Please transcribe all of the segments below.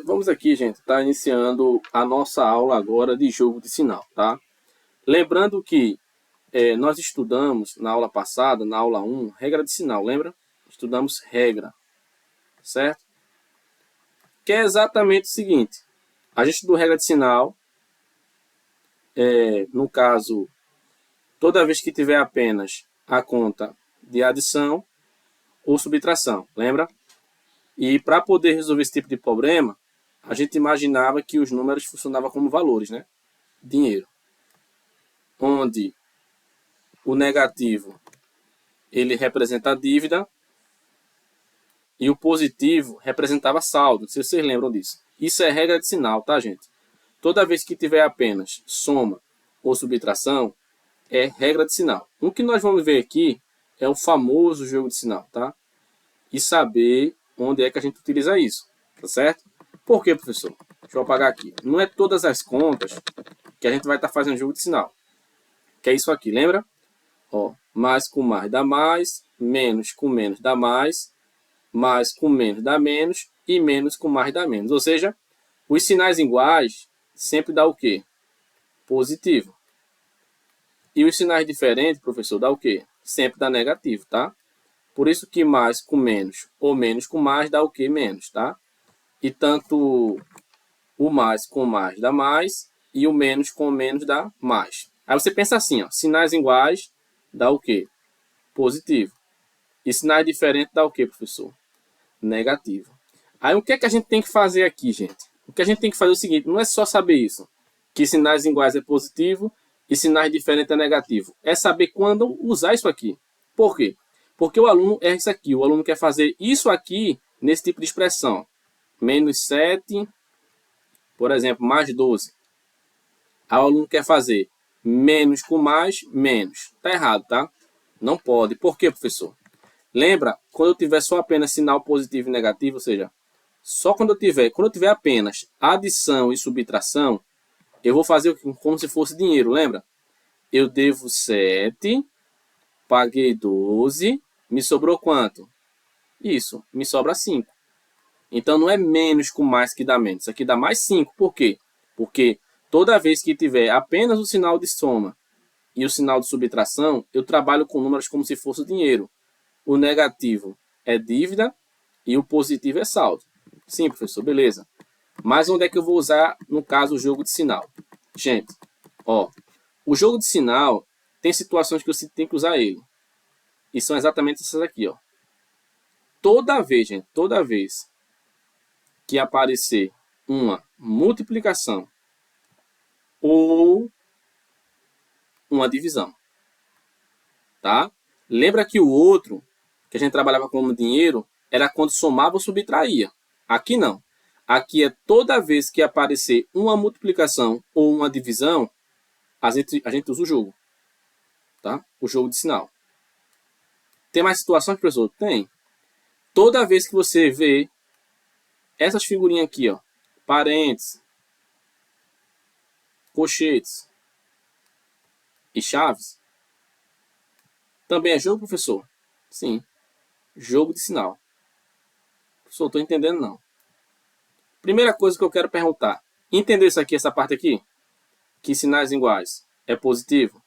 Vamos aqui, gente, tá iniciando a nossa aula agora de jogo de sinal, tá? Lembrando que nós estudamos na aula passada, na aula 1, regra de sinal, lembra? Estudamos regra, certo? Que é exatamente o seguinte, a gente estudou regra de sinal, no caso, toda vez que tiver apenas a conta de adição ou subtração, lembra? E para poder resolver esse tipo de problema, a gente imaginava que os números funcionavam como valores, né? Dinheiro. Onde o negativo ele representa a dívida e o positivo representava saldo. Não sei se vocês lembram disso. Isso é regra de sinal, tá, gente? Toda vez que tiver apenas soma ou subtração, é regra de sinal. O que nós vamos ver aqui é o famoso jogo de sinal, tá? E saber onde é que a gente utiliza isso, tá certo? Por quê, professor? Deixa eu apagar aqui. Não é todas as contas que a gente vai estar fazendo jogo de sinal. Que é isso aqui, lembra? Ó, mais com mais dá mais, menos com menos dá mais com menos dá menos e menos com mais dá menos. Ou seja, os sinais iguais sempre dá o quê? Positivo. E os sinais diferentes, professor, dá o quê? Sempre dá negativo, tá? Por isso que mais com menos ou menos com mais dá o quê? Menos, tá? E tanto o mais com mais dá mais e o menos com menos dá mais. Aí você pensa assim, ó, sinais iguais dá o quê? Positivo. E sinais diferentes dá o quê, professor? Negativo. Aí o que é que a gente tem que fazer aqui, gente? O que a gente tem que fazer é o seguinte, não é só saber isso, que sinais iguais é positivo e sinais diferentes é negativo. É saber quando usar isso aqui. Por quê? Porque o aluno é isso aqui, o aluno quer fazer isso aqui nesse tipo de expressão. Menos 7, por exemplo, mais 12. Aí o aluno quer fazer menos com mais, menos. Tá errado, tá? Não pode. Por quê, professor? Lembra, quando eu tiver só apenas sinal positivo e negativo, ou seja, só quando eu tiver apenas adição e subtração, eu vou fazer como se fosse dinheiro, lembra? Eu devo 7, paguei 12, me sobrou quanto? Isso, me sobra 5. Então não é menos com mais que dá menos, isso aqui dá mais 5. Por quê? Porque toda vez que tiver apenas o sinal de soma e o sinal de subtração, eu trabalho com números como se fosse dinheiro. O negativo é dívida e o positivo é saldo. Sim, professor, beleza. Mas onde é que eu vou usar, no caso, o jogo de sinal? Gente, ó, o jogo de sinal tem situações que você tem que usar ele. E são exatamente essas aqui, ó. Toda vez, gente, toda vez que aparecer uma multiplicação ou uma divisão, tá? Lembra que o outro, que a gente trabalhava como dinheiro, era quando somava ou subtraía. Aqui não. Aqui é toda vez que aparecer uma multiplicação ou uma divisão, a gente usa o jogo. Tá? O jogo de sinal. Tem mais situações, professor? Tem. Toda vez que você vê essas figurinhas aqui, ó, parênteses, colchetes e chaves, também é jogo, professor? Sim. Jogo de sinal. Professor, estou entendendo não. Primeira coisa que eu quero perguntar. Entendeu isso aqui, essa parte aqui? Que sinais iguais é positivo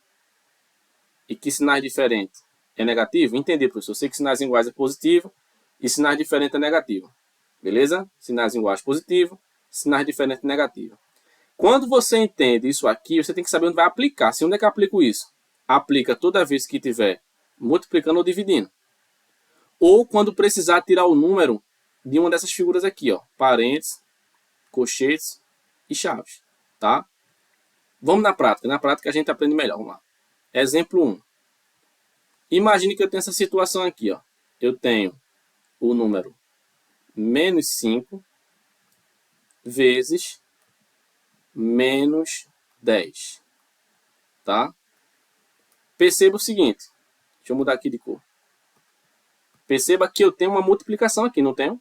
e que sinais diferentes é negativo? Entendi, professor. Eu sei que sinais iguais é positivo e sinais diferentes é negativo. Beleza? Sinais iguais positivo, sinais diferentes negativo. Quando você entende isso aqui, você tem que saber onde vai aplicar. Se onde é que eu aplico isso? Aplica toda vez que estiver multiplicando ou dividindo. Ou quando precisar tirar o número de uma dessas figuras aqui, ó, parênteses, colchetes e chaves, tá? Vamos na prática. Na prática a gente aprende melhor. Vamos lá. Exemplo 1. Imagine que eu tenho essa situação aqui, ó. Eu tenho o número menos 5 vezes menos 10, tá? Perceba o seguinte. Deixa eu mudar aqui de cor. Perceba que eu tenho uma multiplicação aqui, não tenho?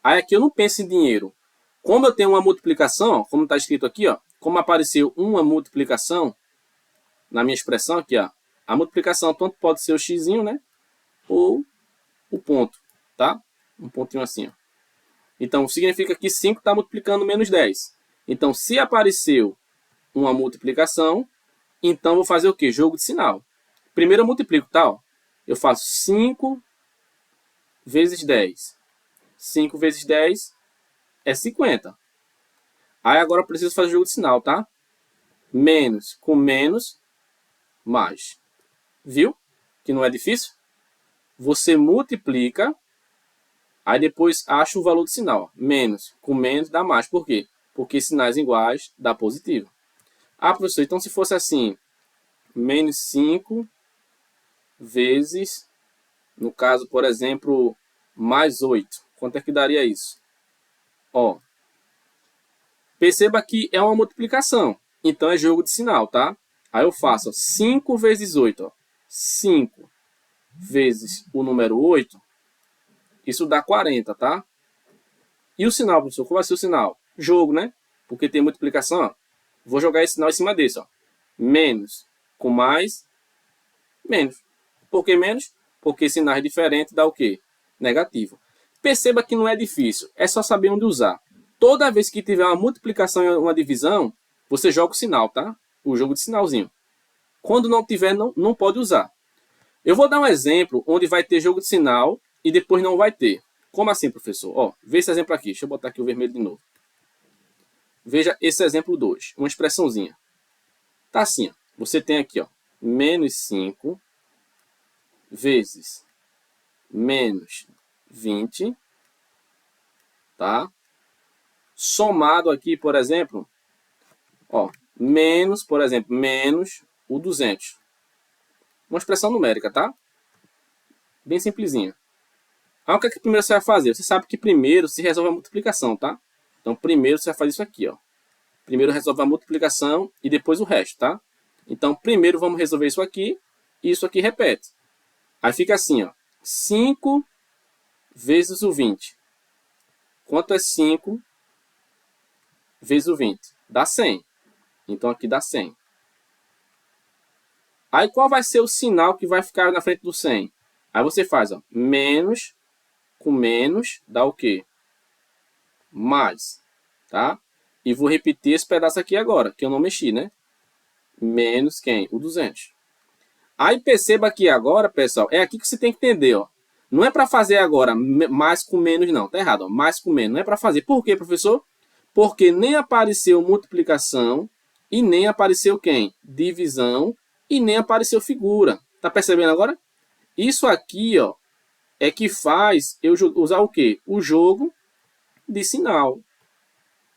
Aí aqui eu não penso em dinheiro. Como eu tenho uma multiplicação, ó, como está escrito aqui, ó, como apareceu uma multiplicação na minha expressão aqui, ó, a multiplicação tanto pode ser o xzinho, né? Ou o ponto, tá? Um pontinho assim, ó. Então, significa que 5 está multiplicando menos 10. Então, se apareceu uma multiplicação, então vou fazer o quê? Jogo de sinal. Primeiro eu multiplico, tá? Ó. Eu faço 5 vezes 10. 5 vezes 10 é 50. Aí agora eu preciso fazer jogo de sinal, tá? Menos com menos, mais. Viu? Que não é difícil? Você multiplica, aí depois acha o valor do sinal. Ó. Menos com menos dá mais. Por quê? Porque sinais iguais dá positivo. Ah, professor, então se fosse assim, menos 5 vezes, no caso, por exemplo, mais 8. Quanto é que daria isso? Ó, perceba que é uma multiplicação. Então é jogo de sinal, tá? Aí eu faço ó, 5 vezes 8. Ó. 5 vezes o número 8, isso dá 40, tá? E o sinal, professor, qual vai ser o sinal? Jogo, né? Porque tem multiplicação, ó. Vou jogar esse sinal em cima desse, ó. Menos com mais, menos. Por que menos? Porque sinais diferentes dá o quê? Negativo. Perceba que não é difícil, é só saber onde usar. Toda vez que tiver uma multiplicação e uma divisão, você joga o sinal, tá? O jogo de sinalzinho. Quando não tiver, não pode usar. Eu vou dar um exemplo onde vai ter jogo de sinal e depois não vai ter. Como assim, professor? Ó, vê esse exemplo aqui. Deixa eu botar aqui o vermelho de novo. Veja esse exemplo 2, uma expressãozinha. Tá assim, ó. Você tem aqui, ó, menos 5 vezes menos 20, tá? Somado aqui, por exemplo, ó, menos, por exemplo, menos o 200. Uma expressão numérica, tá? Bem simplesinha. Aí o que é que primeiro você vai fazer? Você sabe que primeiro se resolve a multiplicação, tá? Então, primeiro você vai fazer isso aqui, ó. Primeiro resolve a multiplicação e depois o resto, tá? Então, primeiro vamos resolver isso aqui e isso aqui repete. Aí fica assim, ó. 5 vezes o 20. Quanto é 5 vezes o 20? Dá 100. Então, aqui dá 100. Aí, qual vai ser o sinal que vai ficar na frente do 100? Aí você faz, ó. Menos com menos dá o quê? Mais. Tá? E vou repetir esse pedaço aqui agora, que eu não mexi, né? Menos quem? O 200. Aí perceba que agora, pessoal, é aqui que você tem que entender, ó. Não é para fazer agora mais com menos, não. Tá errado, ó. Mais com menos. Não é para fazer. Por quê, professor? Porque nem apareceu multiplicação e nem apareceu quem? Divisão e nem apareceu figura. Tá percebendo agora? Isso aqui, ó, é que faz eu usar o quê? O jogo de sinal.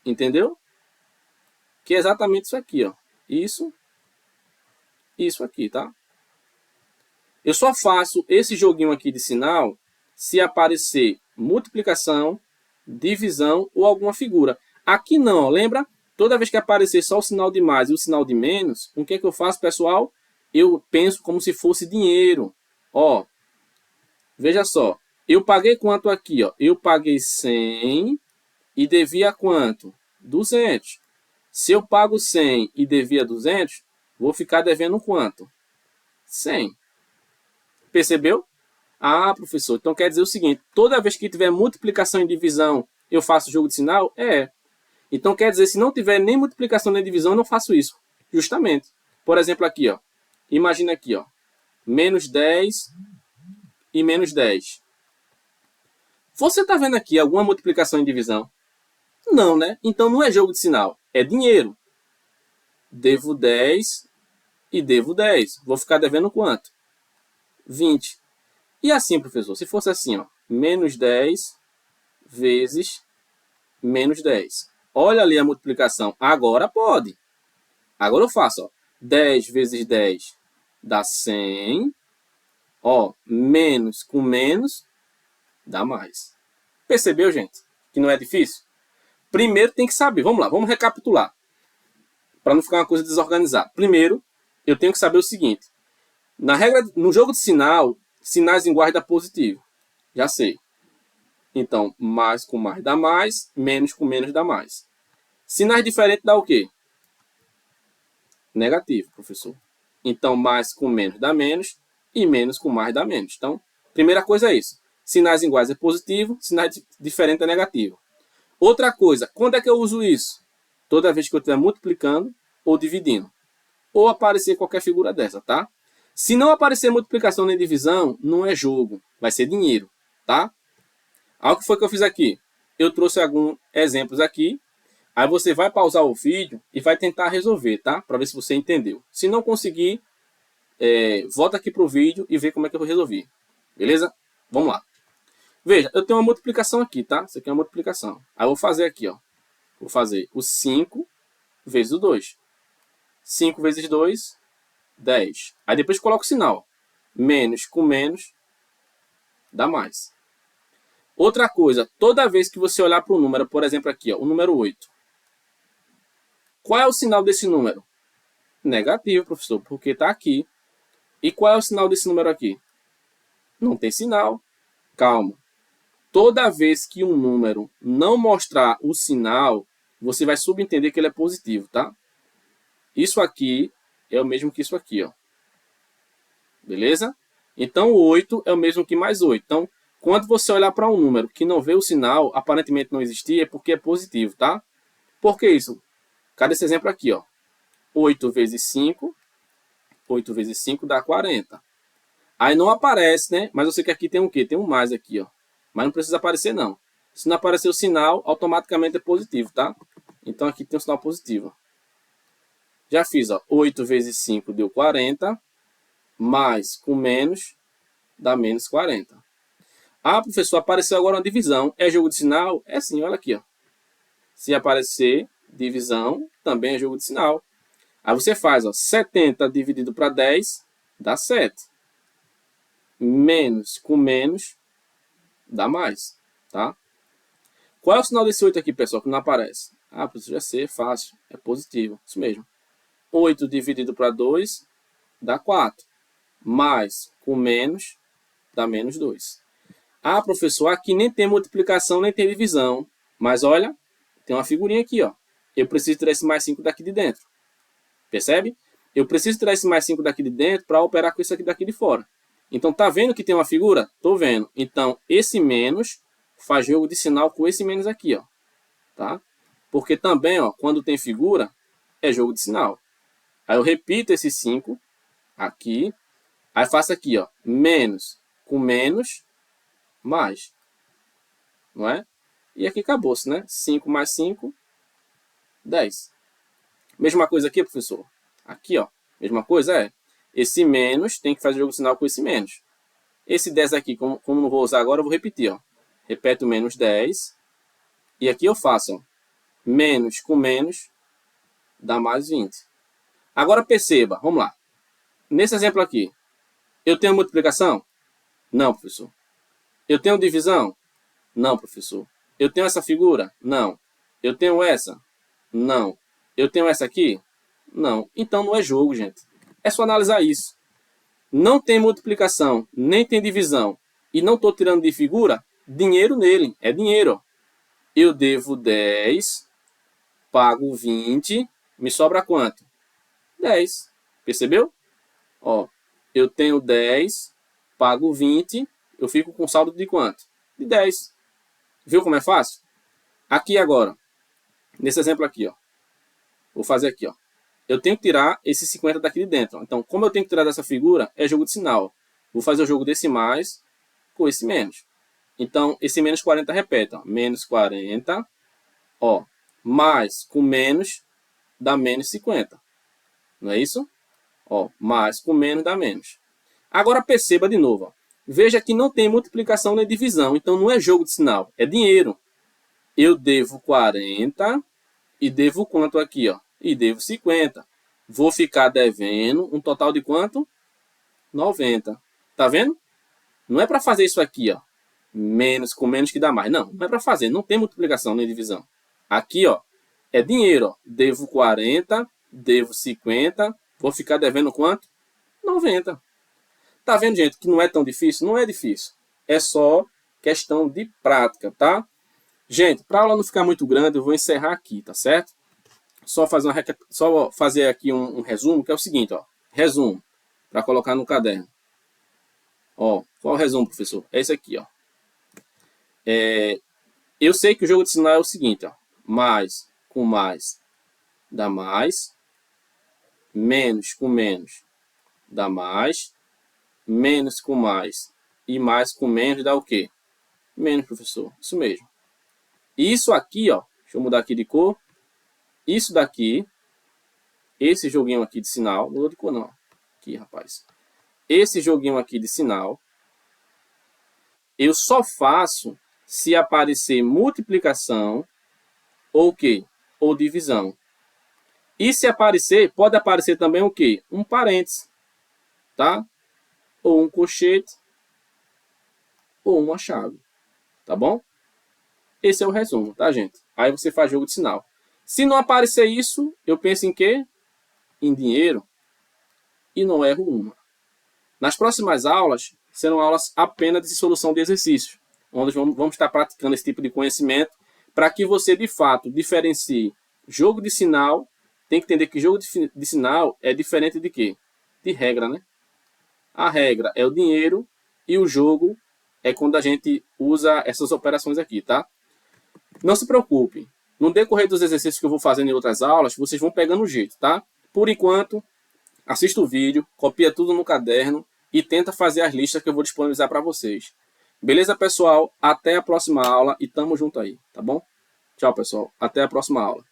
Entendeu? Que é exatamente isso aqui, ó. Isso aqui, tá? Eu só faço esse joguinho aqui de sinal se aparecer multiplicação, divisão ou alguma figura. Aqui não, ó, lembra? Toda vez que aparecer só o sinal de mais e o sinal de menos, o que é que eu faço, pessoal? Eu penso como se fosse dinheiro. Ó, veja só. Eu paguei quanto aqui, ó? Eu paguei 100 e devia quanto? 200. Se eu pago 100 e devia 200, vou ficar devendo quanto? 100. Percebeu? Ah, professor, então quer dizer o seguinte, toda vez que tiver multiplicação e divisão, eu faço jogo de sinal? É. Então quer dizer, se não tiver nem multiplicação nem divisão, eu não faço isso. Justamente. Por exemplo, aqui, ó. Imagina aqui, ó. Menos 10 e menos 10. Você está vendo aqui alguma multiplicação e divisão? Não, né? Então não é jogo de sinal, é dinheiro. Devo 10 e devo 10. Vou ficar devendo quanto? 20. E assim, professor, se fosse assim, ó, menos 10 vezes menos 10. Olha ali a multiplicação. Agora pode. Agora eu faço, ó, 10 vezes 10 dá 100. Ó, menos com menos dá mais. Percebeu, gente? Que não é difícil? Primeiro tem que saber. Vamos lá, vamos recapitular. Para não ficar uma coisa desorganizada. Primeiro, eu tenho que saber o seguinte. Na regra, no jogo de sinal, sinais iguais dá positivo. Já sei. Então, mais com mais dá mais, menos com menos dá mais. Sinais diferentes dá o quê? Negativo, professor. Então, mais com menos dá menos e menos com mais dá menos. Então, primeira coisa é isso. Sinais iguais é positivo, sinais diferentes é negativo. Outra coisa, quando é que eu uso isso? Toda vez que eu estiver multiplicando ou dividindo. Ou aparecer qualquer figura dessa, tá? Se não aparecer multiplicação nem divisão, não é jogo, vai ser dinheiro, tá? Olha o que foi que eu fiz aqui. Eu trouxe alguns exemplos aqui. Aí você vai pausar o vídeo e vai tentar resolver, tá? Para ver se você entendeu. Se não conseguir, volta aqui pro vídeo e vê como é que eu resolvi. Beleza? Vamos lá. Veja, eu tenho uma multiplicação aqui, tá? Isso aqui é uma multiplicação. Aí eu vou fazer aqui, ó. Vou fazer o 5 vezes o 2. 5 vezes 2, 10. Aí depois coloco o sinal. Menos com menos dá mais. Outra coisa, toda vez que você olhar para o número, por exemplo aqui, ó, o número 8. Qual é o sinal desse número? Negativo, professor, porque está aqui. E qual é o sinal desse número aqui? Não tem sinal. Calma. Toda vez que um número não mostrar o sinal, você vai subentender que ele é positivo, tá? Isso aqui é o mesmo que isso aqui, ó. Beleza? Então, o 8 é o mesmo que mais 8. Então, quando você olhar para um número que não vê o sinal, aparentemente não existir, é porque é positivo, tá? Por que isso? Cadê esse exemplo aqui, ó? 8 vezes 5. 8 vezes 5 dá 40. Aí não aparece, né? Mas eu sei que aqui tem um quê? Tem um mais aqui, ó. Mas não precisa aparecer, não. Se não aparecer o sinal, automaticamente é positivo, tá? Então, aqui tem um sinal positivo. Já fiz, ó. 8 vezes 5 deu 40. Mais com menos dá menos 40. Ah, professor, apareceu agora uma divisão. É jogo de sinal? É sim, olha aqui, ó. Se aparecer divisão, também é jogo de sinal. Aí você faz, ó, 70 dividido para 10 dá 7. Menos com menos dá mais, tá? Qual é o sinal desse 8 aqui, pessoal, que não aparece? Ah, professor, já sei, é fácil, é positivo, isso mesmo. 8 dividido para 2 dá 4. Mais com menos dá menos 2. Ah, professor, aqui nem tem multiplicação, nem tem divisão. Mas olha, tem uma figurinha aqui, ó. Eu preciso tirar esse mais 5 daqui de dentro. Percebe? Eu preciso tirar esse mais 5 daqui de dentro para operar com isso aqui daqui de fora. Então, tá vendo que tem uma figura? Tô vendo. Então, esse menos faz jogo de sinal com esse menos aqui, ó. Tá? Porque também, ó, quando tem figura, é jogo de sinal. Aí eu repito esse 5 aqui. Aí faço aqui, ó, menos com menos, mais. Não é? E aqui acabou-se, né? 5 mais 5, 10. Mesma coisa aqui, professor. Aqui, ó. Mesma coisa, é. Esse menos tem que fazer jogo de sinal com esse menos. Esse 10 aqui, como não vou usar agora, eu vou repetir, ó. Repeto menos 10. E aqui eu faço, ó, menos com menos dá mais 20. Agora perceba, vamos lá. Nesse exemplo aqui, eu tenho multiplicação? Não, professor. Eu tenho divisão? Não, professor. Eu tenho essa figura? Não. Eu tenho essa? Não. Eu tenho essa aqui? Não. Então não é jogo, gente. É só analisar isso. Não tem multiplicação, nem tem divisão, e não estou tirando de figura, dinheiro nele. É dinheiro. Eu devo 10, pago 20, me sobra quanto? 10. Percebeu? Ó, eu tenho 10, pago 20, eu fico com saldo de quanto? De 10. Viu como é fácil? Aqui agora, nesse exemplo aqui, ó. Vou fazer aqui, ó. Eu tenho que tirar esse 50 daqui de dentro. Ó. Então, como eu tenho que tirar dessa figura, é jogo de sinal. Vou fazer o jogo desse mais com esse menos. Então, esse menos 40 repete, ó. Menos 40, ó. Mais com menos dá menos 50. Não é isso? Ó, mais com menos dá menos. Agora perceba de novo, ó. Veja que não tem multiplicação nem divisão, então não é jogo de sinal, é dinheiro. Eu devo 40 e devo quanto aqui, ó? E devo 50. Vou ficar devendo um total de quanto? 90. Tá vendo? Não é para fazer isso aqui, ó. Menos com menos que dá mais. Não, não é para fazer, não tem multiplicação nem divisão. Aqui, ó, é dinheiro, ó. Devo 40, devo 50, vou ficar devendo quanto? 90. Tá vendo, gente, que não é tão difícil? Não é difícil. É só questão de prática, tá? Gente, para a aula não ficar muito grande, eu vou encerrar aqui, tá certo? Só fazer aqui um resumo, que é o seguinte, ó. Resumo, para colocar no caderno. Ó, qual é o resumo, professor? É esse aqui, ó. Eu sei que o jogo de sinal é o seguinte, ó. Mais com mais dá mais. Menos com menos dá mais. Menos com mais e mais com menos dá o quê? Menos, professor. Isso mesmo. Isso aqui, ó. Deixa eu mudar aqui de cor. Isso daqui, esse joguinho aqui de sinal, não mudou de cor não. Aqui, rapaz. Esse joguinho aqui de sinal, eu só faço se aparecer multiplicação ou o quê? Ou divisão. E se aparecer, pode aparecer também o quê? Um parênteses, tá? Ou um colchete, ou uma chave, tá bom? Esse é o resumo, tá, gente? Aí você faz jogo de sinal. Se não aparecer isso, eu penso em quê? Em dinheiro. E não erro uma. Nas próximas aulas, serão aulas apenas de solução de exercícios, onde vamos estar praticando esse tipo de conhecimento para que você, de fato, diferencie jogo de sinal. Tem que entender que jogo de sinal é diferente de quê? De regra, né? A regra é o dinheiro e o jogo é quando a gente usa essas operações aqui, tá? Não se preocupe. No decorrer dos exercícios que eu vou fazendo em outras aulas, vocês vão pegando o jeito, tá? Por enquanto, assista o vídeo, copia tudo no caderno e tenta fazer as listas que eu vou disponibilizar para vocês. Beleza, pessoal? Até a próxima aula e tamo junto aí, tá bom? Tchau, pessoal. Até a próxima aula.